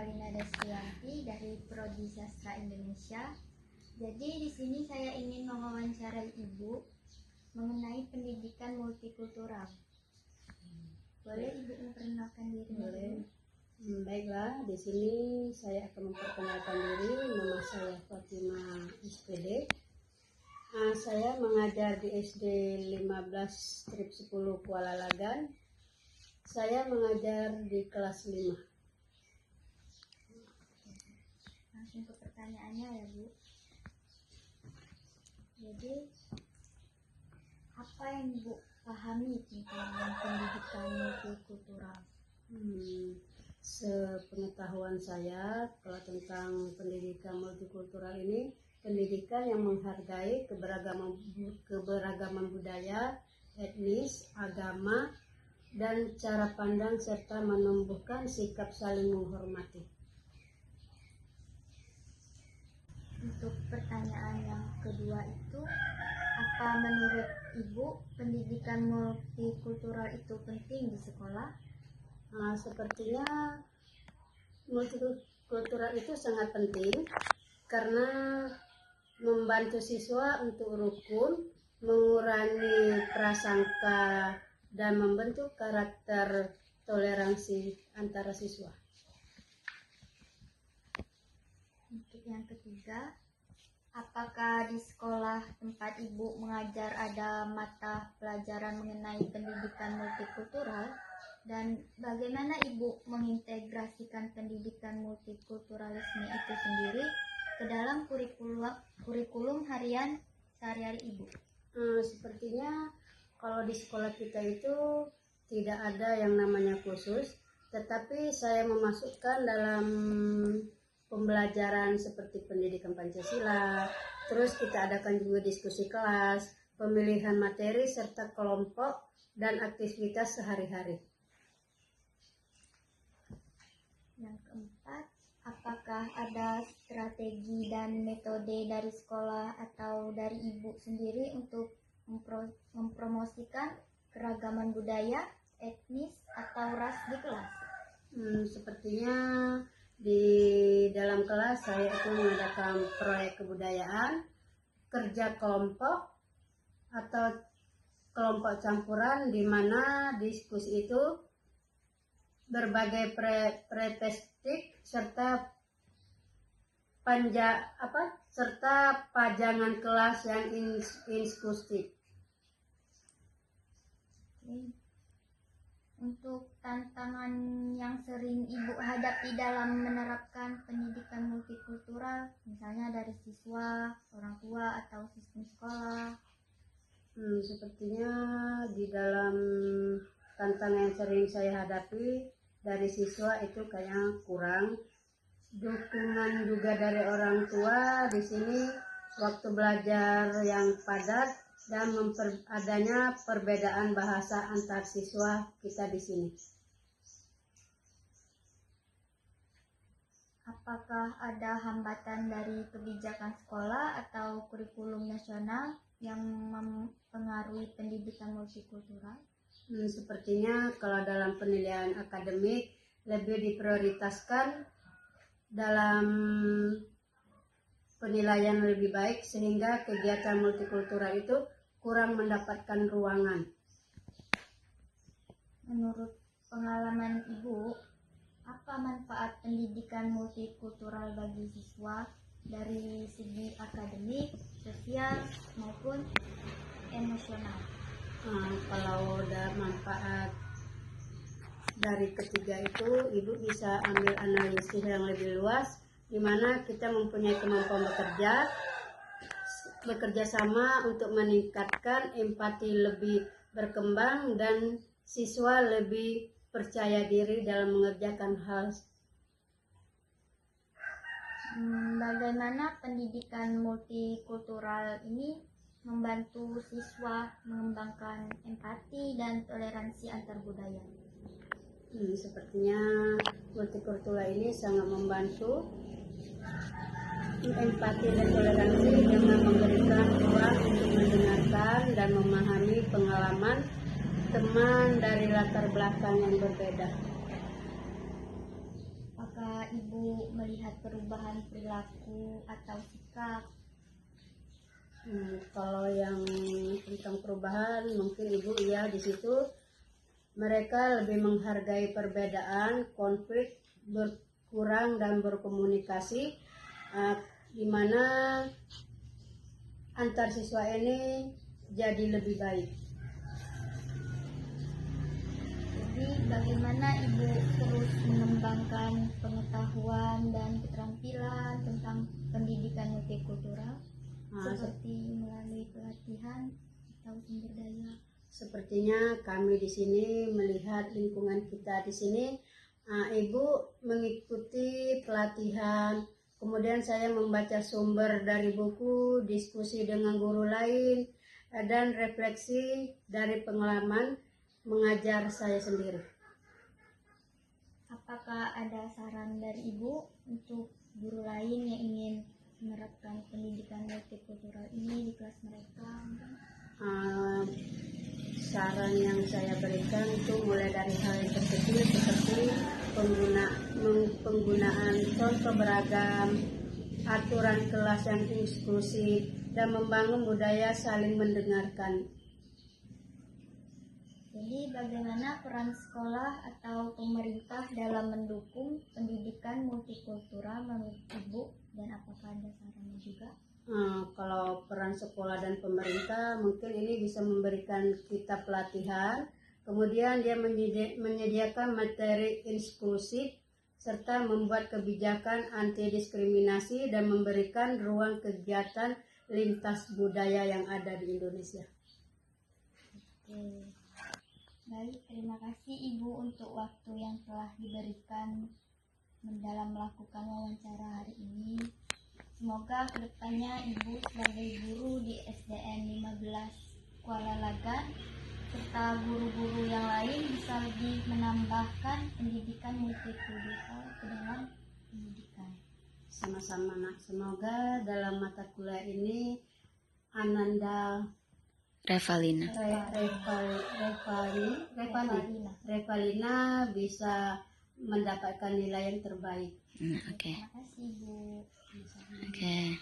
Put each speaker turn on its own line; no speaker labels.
Revalina Destianti dari Prodi Sastra Indonesia. Jadi di sini saya ingin mewawancarai Ibu mengenai pendidikan multikultural. Boleh Ibu memperkenalkan diri?
Boleh. Baiklah, di sini saya akan memperkenalkan diri. Nama saya Fatima SPD. Saya mengajar di SD 15/10 Kuala Lagan. Saya mengajar di kelas 5.
Langsung ke pertanyaannya ya Bu. Jadi apa yang Ibu pahami tentang pendidikan multikultural?
Sepengetahuan saya, kalau tentang pendidikan multikultural ini, pendidikan yang menghargai keberagaman budaya, etnis, agama, dan cara pandang serta menumbuhkan sikap saling menghormati.
Untuk pertanyaan yang kedua itu, apa menurut Ibu pendidikan multikultural itu penting di sekolah?
Sepertinya multikultural itu sangat penting karena membantu siswa untuk rukun, mengurangi prasangka, dan membentuk karakter toleransi antara siswa.
Untuk yang ketiga, apakah di sekolah tempat Ibu mengajar ada mata pelajaran mengenai pendidikan multikultural? Dan bagaimana Ibu mengintegrasikan pendidikan multikulturalisme itu sendiri ke dalam kurikulum harian sehari-hari Ibu?
Sepertinya kalau di sekolah kita itu tidak ada yang namanya khusus, tetapi saya memasukkan dalam pembelajaran seperti pendidikan Pancasila, terus kita adakan juga diskusi kelas, pemilihan materi serta kelompok dan aktivitas sehari-hari.
Yang keempat, apakah ada strategi dan metode dari sekolah atau dari Ibu sendiri untuk mempromosikan keragaman budaya, etnis, atau ras di kelas?
Sepertinya di dalam kelas saya akan mengadakan proyek kebudayaan, kerja kelompok, atau kelompok campuran di mana diskusi itu berbagai perspektif serta pajangan kelas yang inklusif.
Untuk tantangan yang sering Ibu hadapi dalam menerapkan pendidikan multikultural, misalnya dari siswa, orang tua, atau sistem sekolah?
Sepertinya di dalam tantangan yang sering saya hadapi dari siswa itu kayaknya kurang dukungan juga dari orang tua. Di sini waktu belajar yang padat dan adanya perbedaan bahasa antar siswa kita di sini.
Apakah ada hambatan dari kebijakan sekolah atau kurikulum nasional yang mempengaruhi pendidikan multikultural?
Sepertinya kalau dalam penilaian akademik lebih diprioritaskan dalam penilaian lebih baik sehingga kegiatan multikultural itu kurang mendapatkan ruangan.
Menurut pengalaman Ibu, apa manfaat pendidikan multikultural bagi siswa dari segi akademik, sosial, maupun emosional?
Kalau ada manfaat dari ketiga itu, Ibu bisa ambil analisis yang lebih luas, di mana kita mempunyai kemampuan bekerja sama untuk meningkatkan empati lebih berkembang dan siswa lebih percaya diri dalam mengerjakan hal.
Bagaimana pendidikan multikultural ini membantu siswa mengembangkan empati dan toleransi antar budaya?
Sepertinya multikultural ini sangat membantu empati dan toleransi dengan memberikan ruang untuk mendengarkan dan memahami pengalaman teman dari latar belakang yang berbeda.
Apakah Ibu melihat perubahan perilaku atau sikap?
Kalau yang tentang perubahan, mungkin Ibu ya di situ mereka lebih menghargai perbedaan, konflik, berkurang dan berkomunikasi, di mana antar siswa ini jadi lebih baik.
Jadi bagaimana Ibu terus mengembangkan pengetahuan dan keterampilan tentang pendidikan multikultural seperti melalui pelatihan atau sumber daya?
Sepertinya kami di sini melihat lingkungan kita di sini, Ibu mengikuti pelatihan, kemudian saya membaca sumber dari buku, diskusi dengan guru lain, dan refleksi dari pengalaman mengajar saya sendiri.
Apakah ada saran dari Ibu untuk guru lain yang ingin menerapkan pendidikan multikultural ini di kelas mereka?
Saran yang saya berikan itu mulai dari hal yang kecil seperti penggunaan contoh beragam, aturan kelas yang inklusif, dan membangun budaya saling mendengarkan.
Jadi bagaimana peran sekolah atau pemerintah dalam mendukung pendidikan multikultural menurut Ibu, dan apakah ada sarannya juga?
Kalau peran sekolah dan pemerintah mungkin ini bisa memberikan kita pelatihan, kemudian dia menyediakan materi inklusif serta membuat kebijakan anti diskriminasi dan memberikan ruang kegiatan lintas budaya yang ada di Indonesia.
Oke. Baik, terima kasih Ibu untuk waktu yang telah diberikan dalam melakukan wawancara hari ini. Semoga kedepannya Ibu sebagai guru di SDN 15 Kuala Lagan serta guru-guru yang lain bisa lebih menambahkan pendidikan multikultural ke dalam pendidikan.
Sama-sama nak, semoga dalam mata kuliah ini Ananda Revalina bisa mendapatkan nilai yang terbaik.
Terima kasih Bu.
Oke.